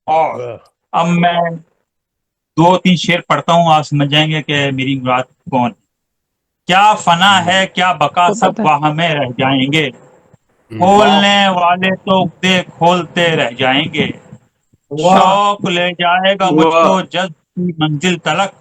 اور اب میں 2-3 شعر پڑھتا ہوں، آپ سمجھ جائیں گے کہ میری مراد کون ہے۔ کیا فنا ہے کیا بقا، تو سب پتہ واہ میں رہ جائیں گے، کھولنے والے تو دے کھولتے رہ جائیں گے، شوق لے جائے گا مجھ کو جذب کی منزل تلک،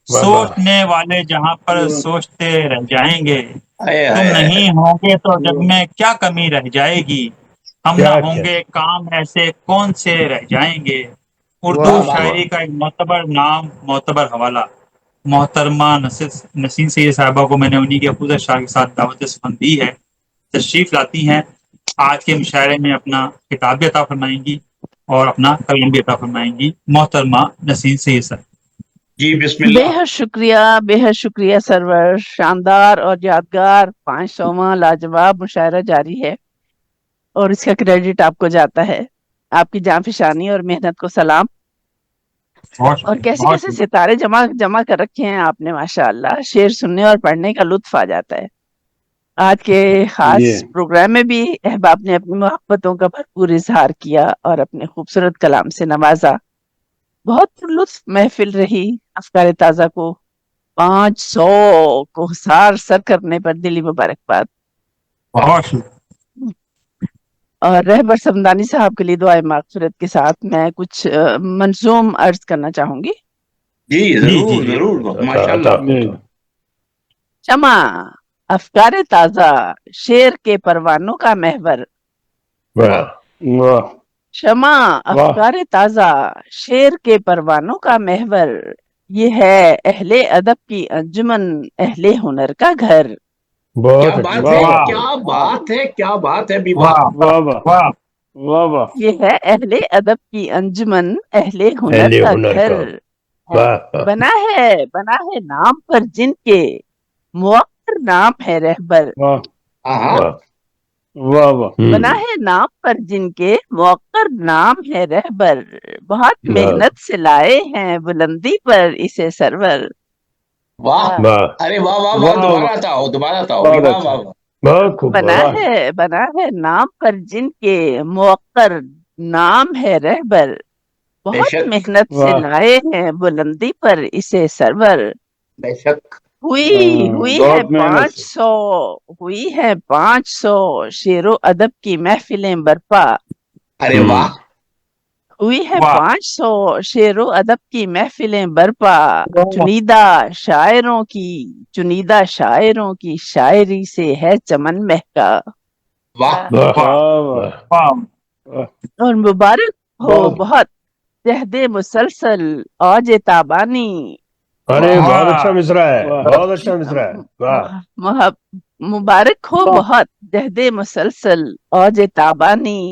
سوچنے والے جہاں پر سوچتے رہ جائیں گے، تم نہیں ہوں گے تو جگ میں کیا کمی رہ جائے گی، ہم نہ ہوں گے کام ایسے کون سے رہ جائیں گے۔ اردو شاعری کا ایک معتبر نام، معتبر حوالہ، محترمہ نسیم سید صاحبہ کو میں نے انہی کے افروز شاہ کے ساتھ دعوت سخن دی ہے، تشریف لاتی ہیں، آج کے مشاعرے میں اپنا خطاب بھی عطا فرمائیں گی اور اپنا کلام بھی عطا فرمائیں گی محترمہ نسیم سید صاحب۔ جی بسم بے اللہ۔ حد شکریہ، بے حد شکریہ سرور، شاندار اور یادگار 500واں لاجواب مشاعرہ جاری ہے اور اس کا کریڈٹ آپ کو جاتا ہے۔ آپ کی جاں فشانی اور محنت کو سلام۔ بہت اور شکریہ، کیسے بہت کیسے شکریہ۔ ستارے جمع کر رکھے ہیں آپ نے، ماشاءاللہ، شعر سننے اور پڑھنے کا لطف آ جاتا ہے۔ آج کے خاص پروگرام میں بھی احباب نے اپنی محبتوں کا بھرپور اظہار کیا اور اپنے خوبصورت کلام سے نوازا۔ بہت لطف محفل رہی۔ افکار تازہ کو 500 کو حصار سر کرنے پر دلی مبارکباد۔ بہت شکریہ۔ اور رہبر سمدانی صاحب کے لیے دعائے مغفرت کے ساتھ میں کچھ منظوم عرض کرنا چاہوں گی۔ جی ضرور ضرور، ماشاء اللہ۔ شمع افکار تازہ شعر کے پروانوں کا محور، شمع افکار تازہ شعر کے پروانوں کا محور، یہ ہے اہل ادب کی انجمن، اہل ہنر کا گھر۔ کیا بات ہے، کیا بات ہے، کیا بات ہے، یہ ہے اہل ادب کی انجمن، اہل ہنر کا گھر، بنا ہے نام پر جن کے، موقر نام ہے رہبر، بنا ہے نام پر جن کے، موقر نام ہے رہبر، بہت محنت سے لائے ہیں بلندی پر اسے سرور۔ واہ، ارے واہ واہ واہ، دوبارہ آتا ہو، واہ واہ واہ۔ بنا ہے نام پر جن کے، موقر نام ہے رہبر، بے بہت شک، محنت سے لائے ہیں بلندی پر اسے سرور۔ بے شک۔ ہوئی ہے 500 شعر و ادب کی محفلیں برپا، ارے واہ، ہوئی ہے واہ۔ 500 شعر و ادب کی محفلیں برپا، چنیدہ شاعروں کی شاعری سے ہے چمن مہکا، واہ، واہ۔ اور مبارک ہو بہت جہد مسلسل اوج تابانی، بہت اچھا مصرع ہے، بہت اچھا مصرع ہے، واہ۔ مبارک ہو بہت جہد مسلسل اوج تابانی،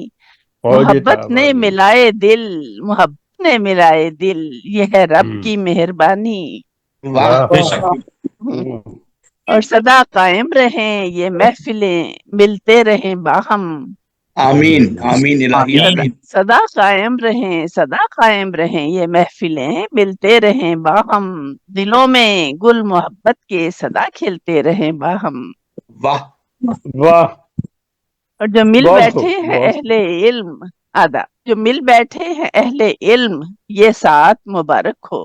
محبت نے ملائے دل، یہ ہے رب کی مہربانی، واہ، بے شک۔ اور سدا قائم رہیں یہ محفلیں، ملتے رہیں باہم، آمین آمین الہی آمین۔ آمین۔ صدا قائم رہیں یہ محفلیں، ملتے رہیں باہم، دلوں میں گل محبت کے صدا کھلتے رہیں باہم، واہ، اور جو مل بیٹھے ہیں اہل علم یہ ساتھ مبارک ہو،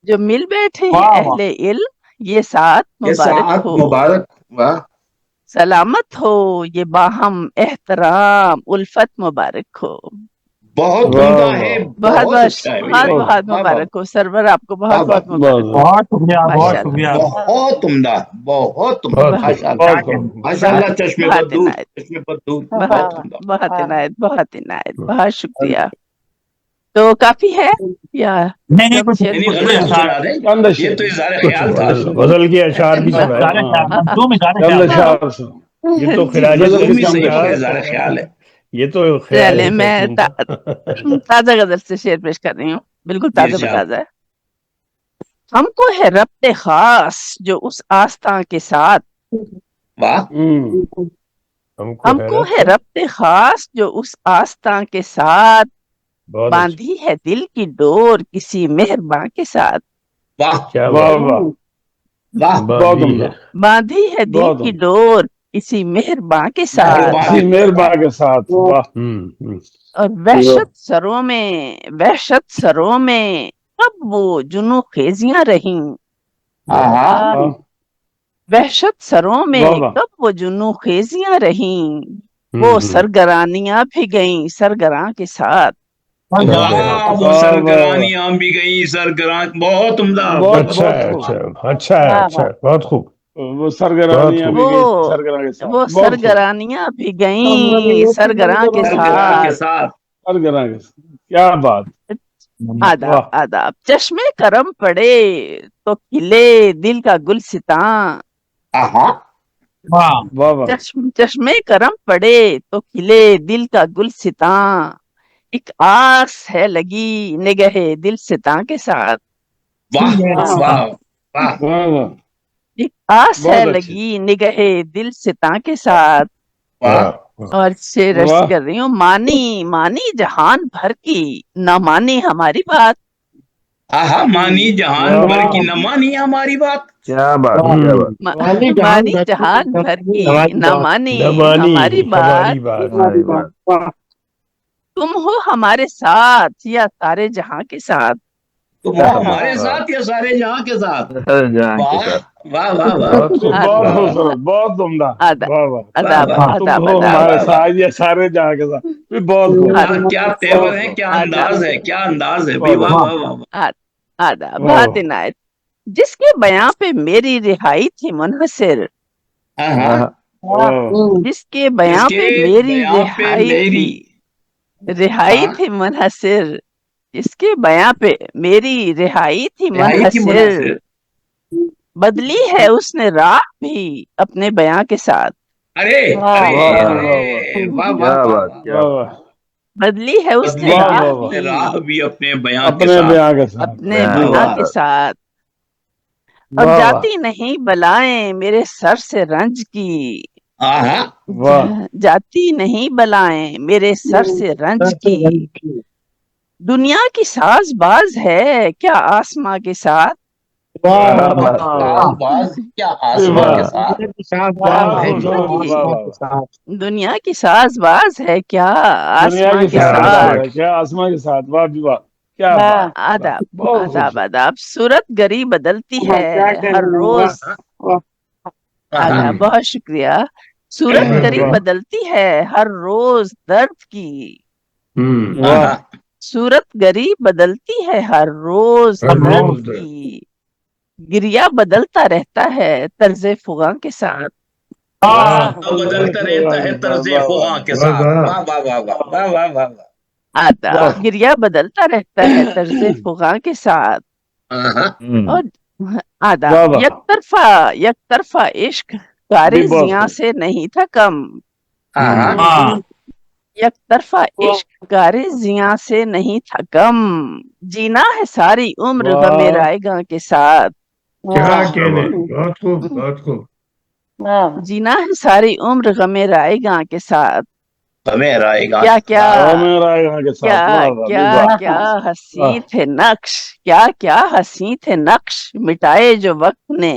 جو مل بیٹھے ہیں اہل علم یہ ساتھ یہ مبارک ساتھ ہو، مبارک، واہ، سلامت ہو یہ باہم احترام الفت مبارک ہو۔ بہت عمدہ ہے، بہت اچھا ہے بھیا، بہت مبارک ہو سرور، آپ کو بہت واہ، بہت مبارک ہو، بہت شکریہ، بہت ماشاء اللہ، شکریہ۔ بہت عمدہ، بہت عمدہ، ماشاء اللہ، ماشاء اللہ، چشمے بہت پر دودھ، عنایت، چشمے پر دودھ، بہت عمدہ۔ بہت عنایت، بہت شکریہ۔ تو کافی ہے یا نہیں کچھ نہیں کچھ غزل اشعار، سنا دیں، یہ تو اظہار خیال تھا۔ غزل کے اشعار بھی اظہار سنائے، خیال، منظوم اظہار خیال۔ یہ تو جی خراج منظوم ہی تحسین صحیح ہے، تھا، اظہار خیال ہے۔ یہ تو خراج چلے میں تحسین تھا۔ تازہ غزل سے شعر پیش کر رہی ہوں، بالکل جی تازہ ارشاد۔ بتازہ ہے۔ ہم کو ہے ربط خاص جو اس آستاں کے ساتھ، واہ، ہم کو ہے ربط خاص جو اس آستاں کے ساتھ، بہت باندھی ہے دل کی ڈور کسی مہرباں کے ساتھ، واہ، اچھا، واہ، باندھی ہے دل کی ڈور کسی مہرباں کے ساتھ، مہربان، مہربان کے ساتھ، اور وحشت سروں میں کب وہ جنو خیزیاں رہیں، وحشت سروں میں کب وہ جنو خیزیاں رہیں، وہ سرگرانیاں بھی گئیں سرگراں کے ساتھ. وہ سرگرانیاں بھی گئی سرگراں. بہت عمدہ. اچھا ہے، اچھا ہے، اچھا ہے، بہت خوب. وہ سرگرانیاں بھی گئی سرگراں کے ساتھ. وہ سرگرانیاں بھی گئیں سرگراں کے ساتھ. سرگراں کے ساتھ. کیا بات. آداب آداب. چشمے کرم پڑے تو کھلے دل کا گلستاں. چشمے کرم پڑے تو کھلے دل کا گلستاں. ایک آس ہے لگی نگہ دلستاں کے ساتھ. ایک آس ہے لگی نگہ دلستاں کے ساتھ. اور شعر کر رہی ہوں. مانی جہان بھر کی نہ مانی ہماری بات. مانی جہان بھر کی نہ مانی ہماری بات. کیا بات. مانی جہان بھر کی نہ مانی ہماری بات. تم ہو ہمارے ساتھ یا سارے جہاں کے ساتھ. تم ہو ہمارے ساتھ یا سارے جہاں کے ساتھ. واہ واہ واہ. بہت خوبصورت، بہت عمدہ. آداب تم ہو ہمارے ساتھ یا سارے جہاں کے ساتھ. بہت کیا تیور ہے، کیا انداز ہے، کیا انداز ہے. واہ واہ واہ. آداب. بات عنایت. جس کے بیان پہ میری رہائی تھی منحصر. جس کے بیان پہ میری رہائی تھی منحصر. جس کے بیان پہ میری رہائی تھی منحصر. بدلی ہے اس نے راہ بھی اپنے بیان کے ساتھ. بدلی ہے اس نے راہ بھی اپنے بیان کے ساتھ. اور جاتی نہیں بلائیں میرے سر سے رنج کی. جاتی نہیں بلائیں میرے سر سے رنج کی. دنیا کی ساز باز ہے کیا آسماں کے ساتھ. دنیا کی ساز باز ہے کیا آسماں کے ساتھ. آداب آداب آداب. صورت گری بدلتی ہے ہر روز. آداب. بہت شکریہ. صورت گری بدلتی ہے ہر روز درد کی. صورت گری بدلتی ہے ہر روز درد کی. گریا بدلتا رہتا ہے طرز فغاں کے ساتھ. بدلتا رہتا ہے طرز فغاں کے ساتھ. آداب. گریا بدلتا رہتا ہے طرز فغاں کے ساتھ. اور آداب. یک طرفہ عشق کارزیاں سے نہیں تھا کم. یک طرفہ عشق کارزیاں سے نہیں تھا کم. جینا ہے ساری عمر غم رائے گاں کے ساتھ. بہت خوب، بہت خوب. جینا ہے ساری عمر غم رائے گاں کے ساتھ. کیا کیا حسین تھے نقش. کیا حسین تھے نقش مٹائے جو وقت نے.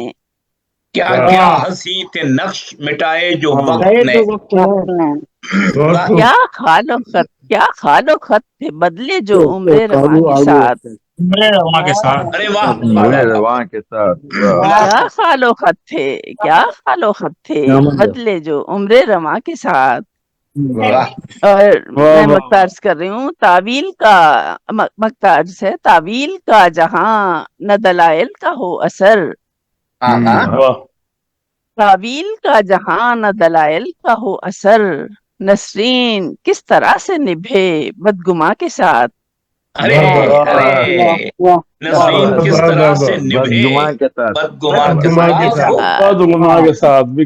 کیا حسین تھے نقش مٹائے جو وقت نے. کیا خال و خط تھے بدلے جو عمر رواں کے ساتھ. ارے واہ. کیا خال و خط تھے بدلے جو عمر رواں کے ساتھ. اور میں مقتارز کر رہی ہوں. تعویل کا مقتارز ہے. تعویل کا جہاں نہ دلائل کا ہو اثر. تعویل کا جہاں نہ دلائل کا ہو اثر. نسرین کس طرح سے نبھے بدگماں کے ساتھ. نسرین کس طرح سے نبھے بدگماں کے ساتھ.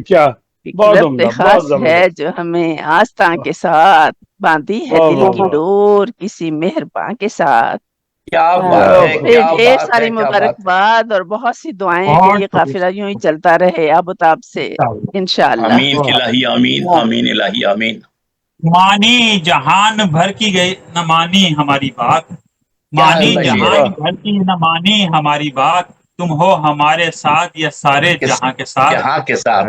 خاص ہے جو ہمیں آستاں کے ساتھ باندھی ہے دل کی ڈور کسی مہرباں کے ساتھ. ڈھیر ساری مبارکباد اور بہت سی دعائیں کہ یہ قافلہ یوں ہی چلتا رہے آب و تاب سے انشاءاللہ. آمین الہی آمین. آمین الہی آمین. مانی جہان بھر کی گئی نہ مانی ہماری بات. مانی جہان بھر کی نہ مانی ہماری بات. تم ہو ہمارے ساتھ یا سارے جہاں کے ساتھ. جہاں کے ساتھ.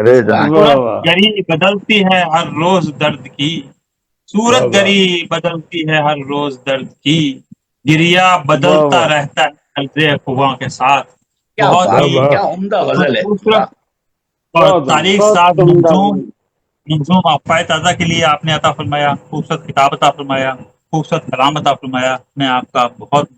گری بدلتی ہے ہر روز درد کی. صورت واہ، گری بدلتی ہے ہر روز درد کی، گریا واہ بدلتا واہ رہتا ہے الزے خواں کے ساتھ. کیا بہت بات ہی ہے، واہ، کیا عمدہ غزل ہے. خوبصورت واہ. اور بہت تاریخ بہت ساز عمدہ. منظوم افائے تازہ کے لیے آپ نے عطا فرمایا، خوبصورت کتاب عطا فرمایا، خوبصورت کلام عطا فرمایا. میں آپ کا بہت